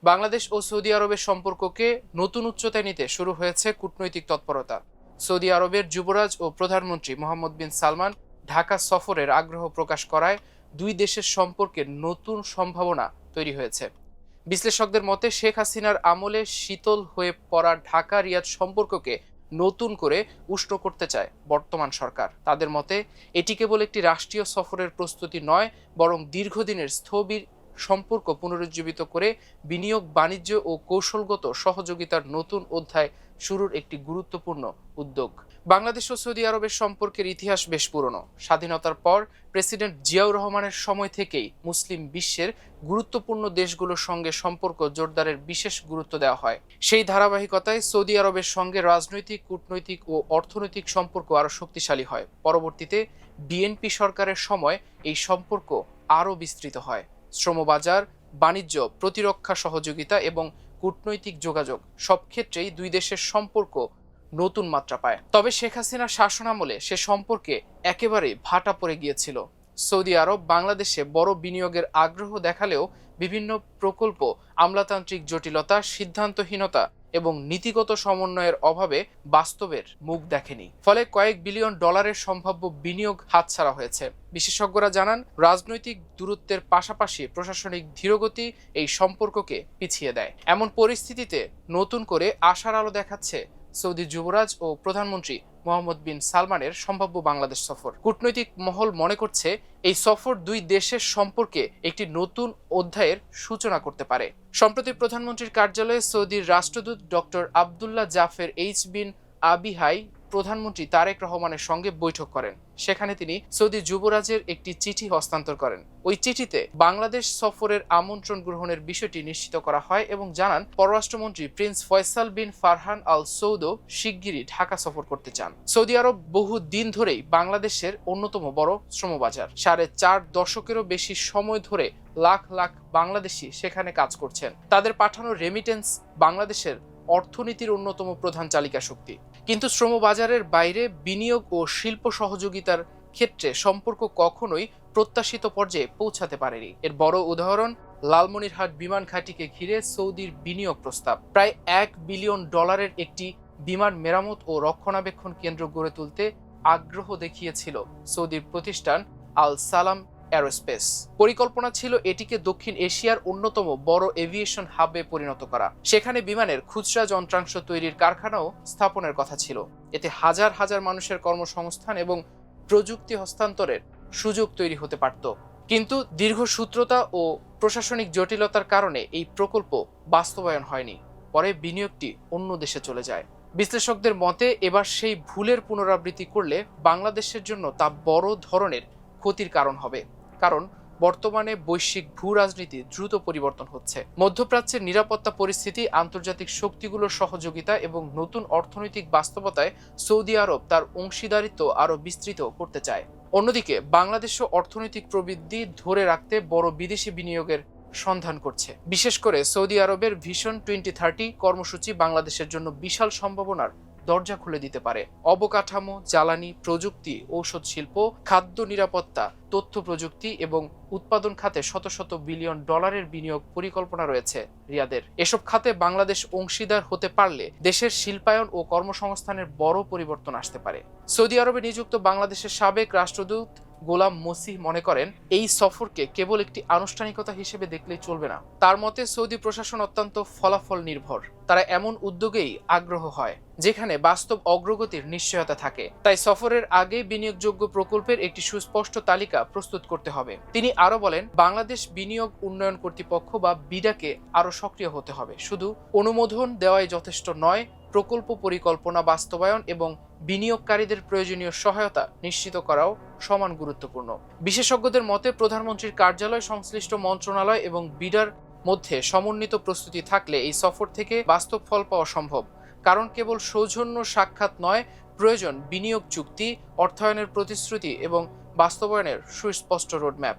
বাংলাদেশ ও Saudi আরবের সম্পর্ককে নতুন উচ্চতায় নিতে শুরু হয়েছে কূটনৈতিক তৎপরতা। সৌদি আরবের যুবরাজ ও প্রধানমন্ত্রী মোহাম্মদ বিন সালমান ঢাকা সফরের আগ্রহ প্রকাশ করায় দুই দেশের সম্পর্কে নতুন সম্ভাবনা তৈরি হয়েছে। বিশ্লেষকদের মতে শেখ হাসিনার আমলে শীতল হয়ে পড়া ঢাকা রিয়াদ সম্পর্ককে নতুন করে উষ্ণ করতে চায় বর্তমান সরকার। তাদের মতে এটি কেবল একটি রাষ্ট্রীয় সফরের প্রস্তুতি নয়, বরং দীর্ঘদিনের স্থবির সম্পর্ক পুনরুজ্জীবিত করে বিনিয়োগ, বাণিজ্য ও কৌশলগত সহযোগিতার নতুন অধ্যায় শুরুর একটি গুরুত্বপূর্ণ উদ্যোগ। বাংলাদেশ ও সৌদি আরবের সম্পর্কের ইতিহাস বেশ পুরনো। স্বাধীনতার পর প্রেসিডেন্ট জিয়াউর রহমানের সময় থেকেই মুসলিম বিশ্বের গুরুত্বপূর্ণ দেশগুলোর সঙ্গে সম্পর্ক জোরদারের বিশেষ গুরুত্ব দেওয়া হয়। সেই ধারাবাহিকতায় সৌদি আরবের সঙ্গে রাজনৈতিক, কূটনৈতিক ও অর্থনৈতিক সম্পর্ক আরও শক্তিশালী হয়। পরবর্তীতে বিএনপি সরকারের সময় এই সম্পর্ক আরও বিস্তৃত হয়। শ্রমবাজার, বাণিজ্য, প্রতিরক্ষা সহযোগিতা এবং কূটনৈতিক যোগাযোগ সব ক্ষেত্রেই দুই দেশের সম্পর্ক নতুন মাত্রা পায়। তবে শেখ হাসিনার শাসনামলে সে সম্পর্কে একেবারেই ভাটা পড়ে গিয়েছিল। সৌদি আরব বাংলাদেশে বড় বিনিয়োগের আগ্রহ দেখালেও বিভিন্ন প্রকল্প আমলাতান্ত্রিক জটিলতা, সিদ্ধান্তহীনতা এবং নীতিগত সমন্বয়ের অভাবে বাস্তবের মুখ দেখেনি। ফলে কয়েক বিলিয়ন ডলারের সম্ভাব্য বিনিয়োগ হাতছাড়া হয়েছে। বিশেষজ্ঞরা জানান, রাজনৈতিক দূরত্বের পাশাপাশি প্রশাসনিক ধীরগতি এই সম্পর্ককে পিছিয়ে দেয়। এমন পরিস্থিতিতে নতুন করে আশার আলো দেখাচ্ছে সৌদি যুবরাজ ও প্রধানমন্ত্রী মোহাম্মদ বিন সালমানের সম্ভাব্য বাংলাদেশ সফর। কূটনৈতিক মহল মনে করছে এই সফর দুই দেশের সম্পর্কে একটি নতুন অধ্যায়ের সূচনা করতে পারে। সম্প্রতি প্রধানমন্ত্রীর কার্যালয়ে সৌদির রাষ্ট্রদূত ডক্টর আবদুল্লাহ জাফের এইচ বিন আবিহাই প্রধানমন্ত্রী তারেক রহমানের সঙ্গে বৈঠক করেন। সেখানে তিনি সৌদি যুবরাজের একটি চিঠি হস্তান্তর করেন। ওই চিঠিতে বাংলাদেশ সফরের আমন্ত্রণ গ্রহণের বিষয়টি নিশ্চিত করা হয় এবং জানান, পররাষ্ট্রমন্ত্রী প্রিন্স ফয়সাল বিন ফারহান আল সৌদও শিগগিরই ঢাকা সফর করতে চান। সৌদি আরব বহু দিন ধরেই বাংলাদেশের অন্যতম বড় শ্রমবাজার। 4.5 দশকেরও বেশি সময় ধরে লাখ লাখ বাংলাদেশি সেখানে কাজ করছেন। তাদের পাঠানো রেমিটেন্স বাংলাদেশের অর্থনীতির অন্যতম প্রধান চালিকা শক্তি। কিন্তু শ্রমবাজারের বাইরে বিনিয়োগ ও শিল্প সহযোগিতার ক্ষেত্রে সম্পর্ক কখনোই প্রত্যাশিত পর্যায়ে পৌঁছাতে পারেনি। এর বড় উদাহরণ লালমনিরহাট বিমান ঘাঁটিকে ঘিরে সৌদির বিনিয়োগ প্রস্তাব। প্রায় $1 বিলিয়ন একটি বিমান মেরামত ও রক্ষণাবেক্ষণ কেন্দ্র গড়ে তুলতে আগ্রহ দেখিয়েছিল সৌদির প্রতিষ্ঠান আল সালাম এরোস্পেস। পরিকল্পনা ছিল এটিকে দক্ষিণ এশিয়ার অন্যতম বড় এভিয়েশন হাবে পরিণত করা। সেখানে বিমানের খুচরা যন্ত্রাংশ তৈরির কারখানাও স্থাপনের কথা ছিল। এতে হাজার হাজার মানুষের কর্মসংস্থান এবং প্রযুক্তি হস্তান্তরের সুযোগ তৈরি হতে পারত। কিন্তু দীর্ঘসূত্রতা ও প্রশাসনিক জটিলতার কারণে এই প্রকল্প বাস্তবায়ন হয়নি। পরে বিনিয়োগটি অন্য দেশে চলে যায়। বিশ্লেষকদের মতে এবার সেই ভুলের পুনরাবৃত্তি করলে বাংলাদেশের জন্য তা বড় ধরনের ক্ষতির কারণ হবে। কারণ বর্তমানে বৈশ্বিক ভূ রাজনীতি দ্রুত পরিবর্তন হচ্ছে। মধ্যপ্রাচ্যের নিরাপত্তা পরিস্থিতি, আন্তর্জাতিক শক্তিগুলোর সহযোগিতা এবং নতুন অর্থনৈতিক বাস্তবতায় সৌদি আরব তার অংশীদারিত্ব আরও বিস্তৃত করতে চায়। অন্যদিকে বাংলাদেশও অর্থনৈতিক প্রবৃদ্ধি ধরে রাখতে বড় বিদেশি বিনিয়োগের সন্ধান করছে। বিশেষ করে সৌদি আরবের ভিশন 2030 কর্মসূচি বাংলাদেশের জন্য বিশাল সম্ভাবনার দরজা খুলে দিতে পারে। অবকাঠামো, জ্বালানি, প্রযুক্তি, ঔষধ শিল্প, খাদ্য নিরাপত্তা, তথ্য প্রযুক্তি এবং উৎপাদন খাতে শত শত বিলিয়ন ডলারের বিনিয়োগ পরিকল্পনা রয়েছে রিয়াদের। এসব খাতে বাংলাদেশ অংশীদার হতে পারলে দেশের শিল্পায়ন ও কর্মসংস্থানের বড় পরিবর্তন আসতে পারে। সৌদি আরবে নিযুক্ত বাংলাদেশের সাবেক রাষ্ট্রদূত গোলাম মসিহ মনে করেন, এই সফরকে কেবল একটি আনুষ্ঠানিকতা হিসেবে দেখলেই চলবে না। তার মতে সৌদি প্রশাসন অত্যন্ত ফলাফল নির্ভর। তারা এমন উদ্যোগেই আগ্রহ হয় যেখানে বাস্তব অগ্রগতির নিশ্চয়তা থাকে। তাই সফরের আগে বিনিয়োগযোগ্য প্রকল্পের একটি সুস্পষ্ট তালিকা প্রস্তুত করতে হবে। তিনি আরো বলেন, বাংলাদেশ বিনিয়োগ উন্নয়ন কর্তৃপক্ষ বা বিডাকে আরো সক্রিয় হতে হবে। শুধু অনুমোদন দেওয়াই যথেষ্ট নয়, প্রকল্প পরিকল্পনা বাস্তবায়ন এবং বিনিয়োগকারীদের প্রয়োজনীয় সহায়তা নিশ্চিত করাও সমান গুরুত্বপূর্ণ। বিশেষজ্ঞদের মতে প্রধানমন্ত্রীর কার্যালয়, সংশ্লিষ্ট মন্ত্রণালয় এবং বিডার মধ্যে সমন্বিত প্রস্তুতি থাকলে এই সফর থেকে বাস্তব ফল পাওয়া সম্ভব। কারণ কেবল সৌজন্য সাক্ষাৎ নয়, প্রয়োজন বিনিয়োগ চুক্তি, অর্থায়নের প্রতিশ্রুতি এবং বাস্তবায়নের সুস্পষ্ট রোডম্যাপ।